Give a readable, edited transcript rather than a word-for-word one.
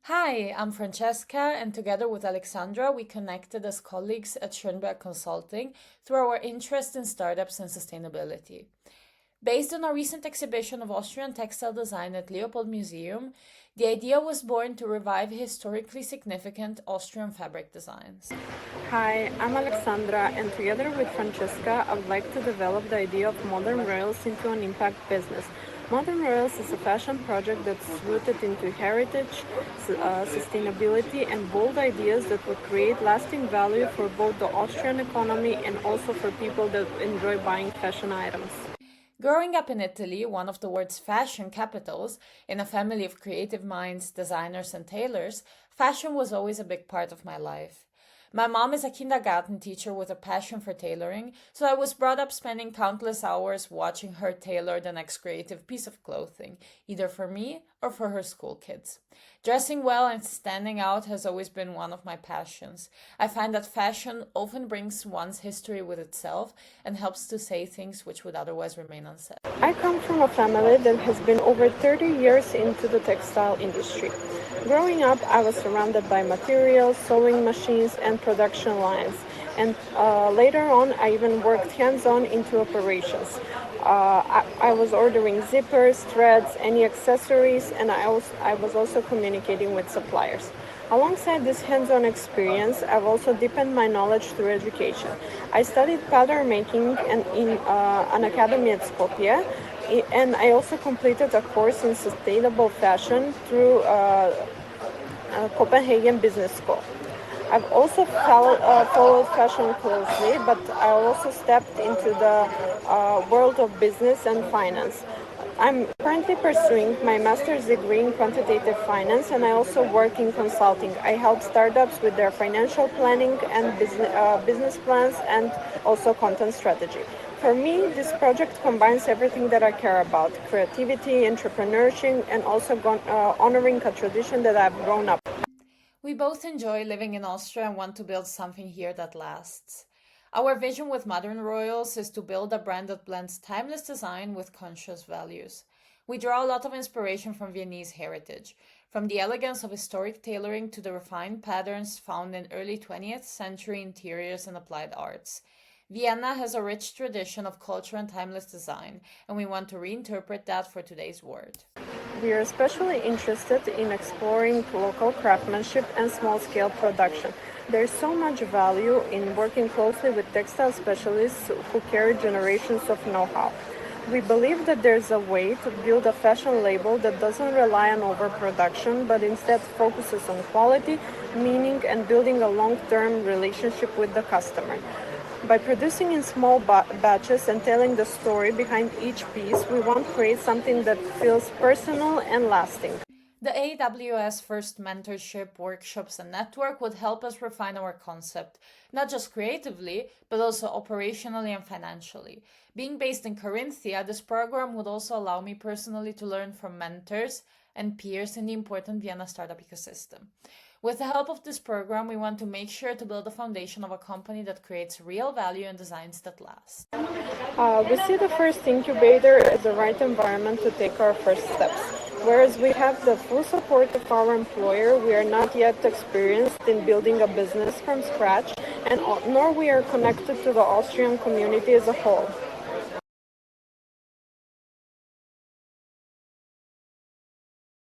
Hi, I'm Francesca, and together with Alexandra, we connected as colleagues at Schoenberg Consulting through our interest in startups and sustainability. Based on our recent exhibition of Austrian textile design at Leopold Museum, the idea was born to revive historically significant Austrian fabric designs. Hi, I'm Alexandra, and together with Francesca, I would like to develop the idea of modern royals into an impact business. Modern Royals is a fashion project that's rooted into heritage, sustainability, and bold ideas that would create lasting value for both the Austrian economy and also for people that enjoy buying fashion items. Growing up in Italy, one of the world's fashion capitals, in a family of creative minds, designers, and tailors, fashion was always a big part of my life. My mom is a kindergarten teacher with a passion for tailoring, so I was brought up spending countless hours watching her tailor the next creative piece of clothing, either for me or for her school kids. Dressing well and standing out has always been one of my passions. I find that fashion often brings one's history with itself and helps to say things which would otherwise remain unsaid. I come from a family that has been over 30 years into the textile industry. Growing up, I was surrounded by materials, sewing machines, and production lines. And later on, I even worked hands-on into operations. I was ordering zippers, threads, any accessories, and I was also communicating with suppliers. Alongside this hands-on experience, I've also deepened my knowledge through education. I studied pattern making in an academy at Skopje, and I also completed a course in sustainable fashion through Copenhagen Business School. I've also followed fashion closely, but I also stepped into the world of business and finance. I'm currently pursuing my master's degree in quantitative finance, and I also work in consulting. I help startups with their financial planning and business plans and also content strategy. For me, this project combines everything that I care about: creativity, entrepreneurship, and also honoring a tradition that I've grown up. We both enjoy living in Austria and want to build something here that lasts. Our vision with Modern Royals is to build a brand that blends timeless design with conscious values. We draw a lot of inspiration from Viennese heritage, from the elegance of historic tailoring to the refined patterns found in early 20th century interiors and applied arts. Vienna has a rich tradition of culture and timeless design, and we want to reinterpret that for today's world. We are especially interested in exploring local craftsmanship and small-scale production. There's so much value in working closely with textile specialists who carry generations of know-how. We believe that there's a way to build a fashion label that doesn't rely on overproduction, but instead focuses on quality, meaning, and building a long-term relationship with the customer. By producing in small batches and telling the story behind each piece, we want to create something that feels personal and lasting. The AWS First Mentorship, workshops, and network would help us refine our concept, not just creatively, but also operationally and financially. Being based in Carinthia, this program would also allow me personally to learn from mentors and peers in the important Vienna startup ecosystem. With the help of this program, we want to make sure to build the foundation of a company that creates real value and designs that last. We see the first incubator as the right environment to take our first steps. Whereas we have the full support of our employer, we are not yet experienced in building a business from scratch, and nor we are connected to the Austrian community as a whole.